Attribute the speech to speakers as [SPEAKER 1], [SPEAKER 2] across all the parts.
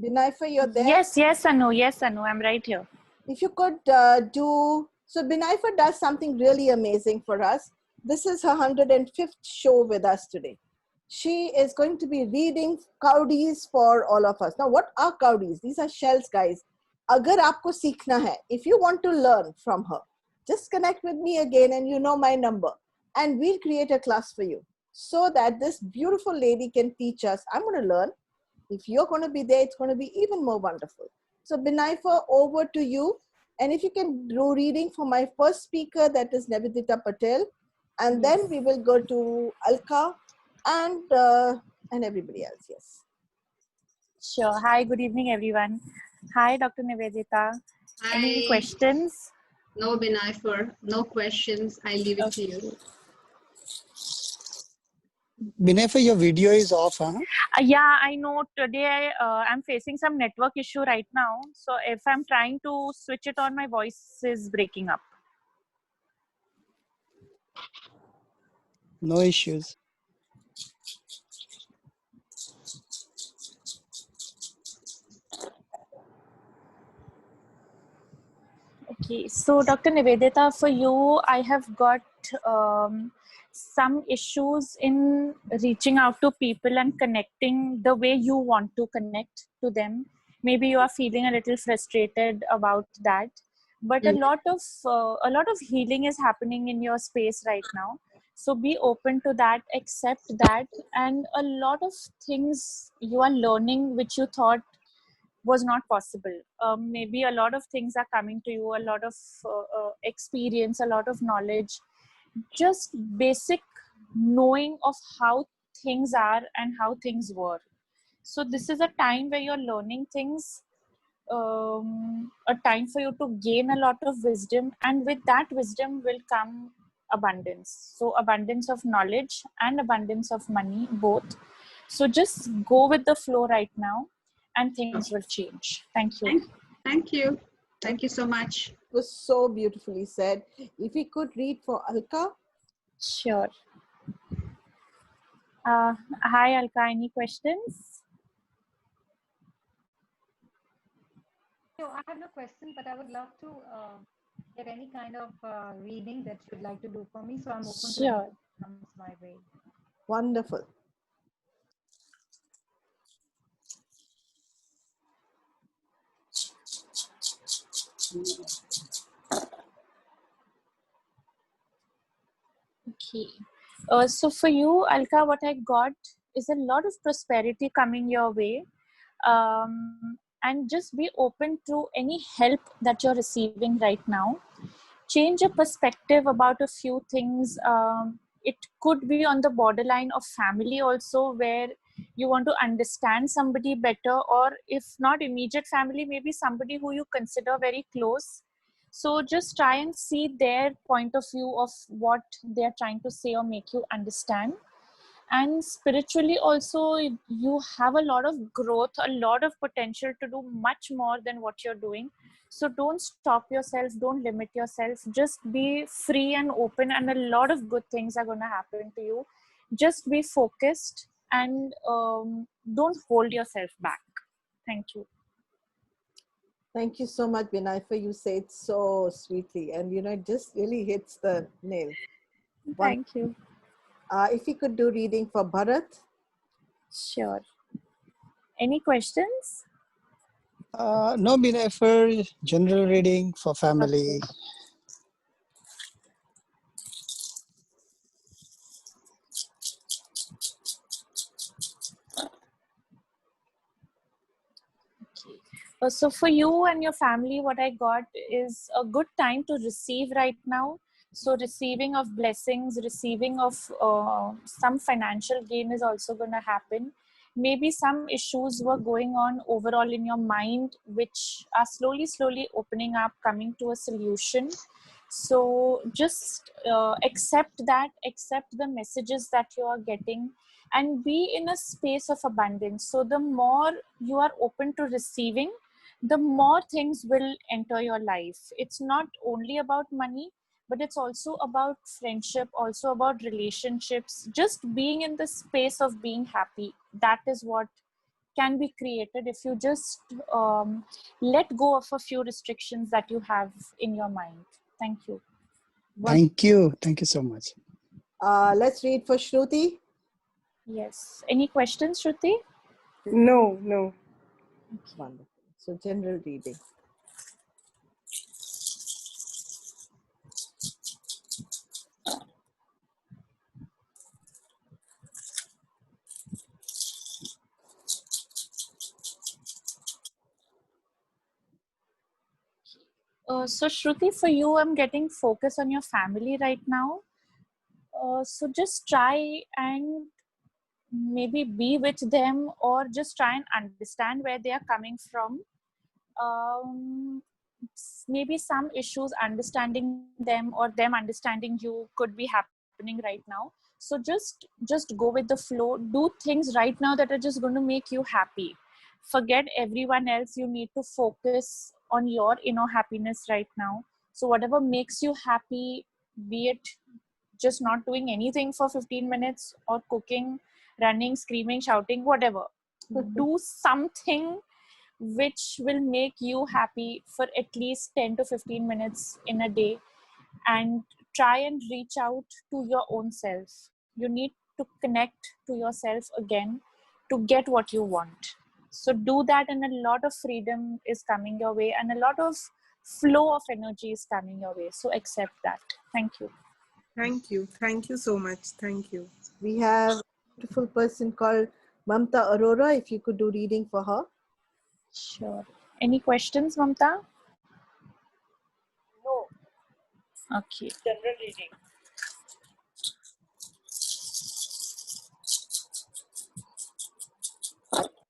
[SPEAKER 1] Binaifa, you're there?
[SPEAKER 2] Yes, Anu. Yes, Anu. I'm right here.
[SPEAKER 1] If you could so Binaifa does something really amazing for us. This is her 105th show with us today. She is going to be reading Cowdies for all of us. Now, what are Cowdies? These are shells, guys. Agar aapko seekhna hai, if you want to learn from her, just connect with me again and you know my number. And we'll create a class for you so that this beautiful lady can teach us. I'm going to learn. If you're going to be there, it's going to be even more wonderful. So Binaifa, over to you. And if you can do reading for my first speaker, that is Nivedita Patel. And then we will go to Alka and everybody else, yes.
[SPEAKER 2] Sure. Hi, good evening, everyone. Hi, Dr. Nivedita.
[SPEAKER 3] Hi.
[SPEAKER 2] Any questions?
[SPEAKER 3] No, Binaifa, no questions. I leave it to you.
[SPEAKER 4] Binaifa, your video is off, huh?
[SPEAKER 2] Yeah, I know today I'm facing some network issue right now. So if I'm trying to switch it on, my voice is breaking up.
[SPEAKER 4] No issues.
[SPEAKER 2] Okay, so Dr. Nivedita, for you, I have got some issues in reaching out to people and connecting the way you want to connect to them. Maybe you are feeling a little frustrated about that, but a lot of healing is happening in your space right now. So be open to that, accept that, and a lot of things you are learning which you thought was not possible. Maybe a lot of things are coming to you, a lot of experience, a lot of knowledge, just basic knowing of how things are and how things were. So this is a time where you're learning things, a time for you to gain a lot of wisdom, and with that wisdom will come abundance. So abundance of knowledge and abundance of money, both. So just go with the flow right now and things will change. Thank you.
[SPEAKER 3] Thank you. Thank you so much.
[SPEAKER 1] It was so beautifully said. If we could read for Alka.
[SPEAKER 2] Sure. Hi, Alka. Any questions?
[SPEAKER 5] No, I have no question, but I would love to get any kind of reading that you'd like to do for me. So I'm open to
[SPEAKER 2] Sure.
[SPEAKER 5] what comes my way.
[SPEAKER 1] Wonderful.
[SPEAKER 2] Okay. So for you, Alka, what I got is a lot of prosperity coming your way. And just be open to any help that you're receiving right now. Change your perspective about a few things. It could be on the borderline of family also, where you want to understand somebody better, or if not immediate family, maybe somebody who you consider very close. So just try and see their point of view of what they're trying to say or make you understand. And spiritually also, you have a lot of growth, a lot of potential to do much more than what you're doing. So don't stop yourself, don't limit yourself, just be free and open, and a lot of good things are going to happen to you. Just be focused and don't hold yourself back. Thank you.
[SPEAKER 1] Thank you so much, Binaifa. You say it so sweetly, and it just really hits the nail.
[SPEAKER 2] Thank you.
[SPEAKER 1] If we could do reading for Bharat.
[SPEAKER 2] Sure. Any questions?
[SPEAKER 4] No, Binaifa, general reading for family.
[SPEAKER 2] Okay. So for you and your family, what I got is a good time to receive right now. So receiving of blessings, receiving of some financial gain is also going to happen. Maybe some issues were going on overall in your mind, which are slowly opening up, coming to a solution. So just accept that, accept the messages that you are getting, and be in a space of abundance. So the more you are open to receiving, the more things will enter your life. It's not only about money, but it's also about friendship, also about relationships, just being in the space of being happy. That is what can be created if you just let go of a few restrictions that you have in your mind. Thank you.
[SPEAKER 4] Thank you. Thank you so much.
[SPEAKER 1] Let's read for Shruti.
[SPEAKER 2] Yes. Any questions, Shruti?
[SPEAKER 6] No, no.
[SPEAKER 1] Wonderful. So general reading.
[SPEAKER 2] So Shruti, for you, I'm getting focus on your family right now. So just try and maybe be with them, or just try and understand where they are coming from. Maybe some issues understanding them or them understanding you could be happening right now. So just go with the flow. Do things right now that are just going to make you happy. Forget everyone else. You need to focus on your inner happiness right now. So whatever makes you happy, be it just not doing anything for 15 minutes or cooking, running, screaming, shouting, whatever. Do something which will make you happy for at least 10 to 15 minutes in a day, and try and reach out to your own self. You need to connect to yourself again to get what you want. So do that, and a lot of freedom is coming your way, and a lot of flow of energy is coming your way. So accept that. Thank you.
[SPEAKER 6] Thank you. Thank you so much. Thank you.
[SPEAKER 1] We have a beautiful person called Mamta Arora. If you could do reading for her.
[SPEAKER 2] Sure. Any questions, Mamta?
[SPEAKER 7] No,
[SPEAKER 2] Okay.
[SPEAKER 7] general reading.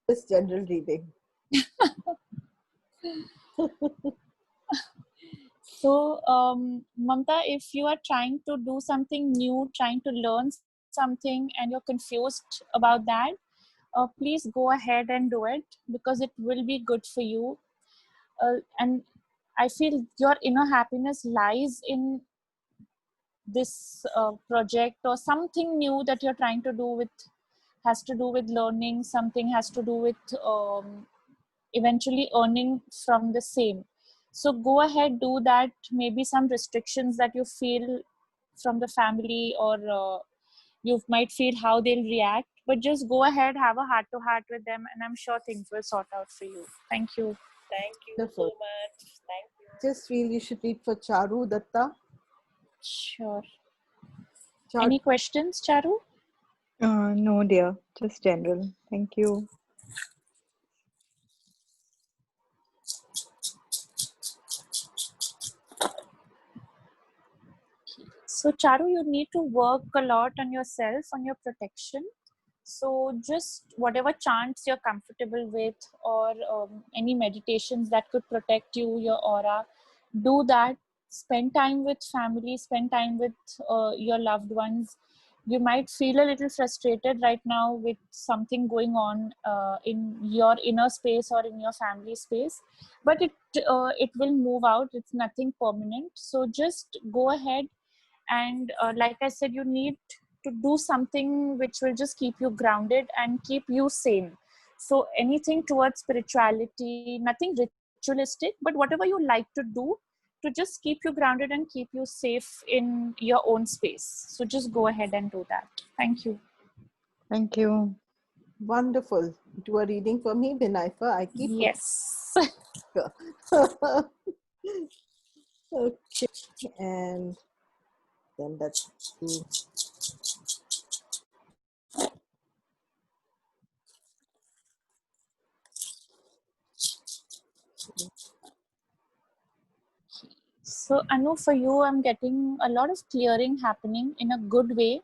[SPEAKER 1] This general reading.
[SPEAKER 2] So, Mamta, if you are trying to do something new, trying to learn something, and you're confused about that, please go ahead and do it, because it will be good for you. And I feel your inner happiness lies in this project, or something new that you're trying to do with, has to do with learning, something has to do with eventually earning from the same. So go ahead, do that. Maybe some restrictions that you feel from the family, or you might feel how they'll react, but just go ahead, have a heart to heart with them, and I'm sure things will sort out for you. Thank you.
[SPEAKER 7] Thank you
[SPEAKER 1] Wonderful.
[SPEAKER 7] so much. Thank you.
[SPEAKER 1] Just feel you should read for Charu Datta.
[SPEAKER 2] Sure.
[SPEAKER 1] Charu.
[SPEAKER 2] Any questions, Charu?
[SPEAKER 8] No, dear, just general. Thank you.
[SPEAKER 2] So Charu, you need to work a lot on yourself, on your protection. So just whatever chants you're comfortable with, or any meditations that could protect you, your aura, do that. Spend time with family, spend time with your loved ones. You might feel a little frustrated right now with something going on in your inner space or in your family space, but it will move out. It's nothing permanent. So just go ahead, and like I said, you need to do something which will just keep you grounded and keep you sane. So anything towards spirituality, nothing ritualistic, but whatever you like to do to just keep you grounded and keep you safe in your own space. So just go ahead and do that. Thank you.
[SPEAKER 8] Thank you.
[SPEAKER 1] Wonderful. Do a reading for me, Binaifa. I keep
[SPEAKER 2] Yes.
[SPEAKER 1] Okay, and then let's do.
[SPEAKER 2] So Anu, for you, I'm getting a lot of clearing happening in a good way.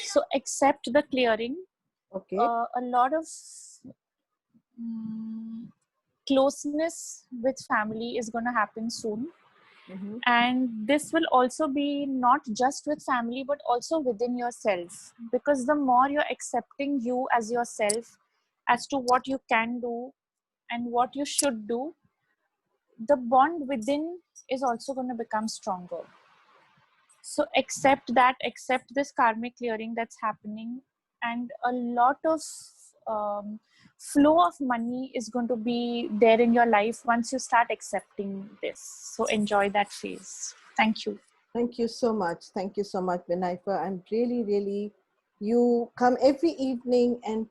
[SPEAKER 2] So accept the clearing.
[SPEAKER 1] Okay.
[SPEAKER 2] A lot of closeness with family is going to happen soon.
[SPEAKER 1] Mhm.
[SPEAKER 2] And this will also be not just with family, but also within yourself. Because the more you're accepting you as yourself, as to what you can do and what you should do, the bond within is also going to become stronger. So accept that, accept this karmic clearing that's happening, and a lot of flow of money is going to be there in your life once you start accepting this. So enjoy that phase. Thank you.
[SPEAKER 1] Thank you so much. Thank you so much, Vinaifa. I'm really, you come every evening and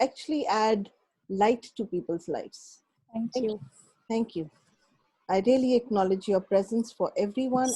[SPEAKER 1] actually add light to people's lives.
[SPEAKER 2] Thank you.
[SPEAKER 1] Thank you. I really acknowledge your presence for everyone.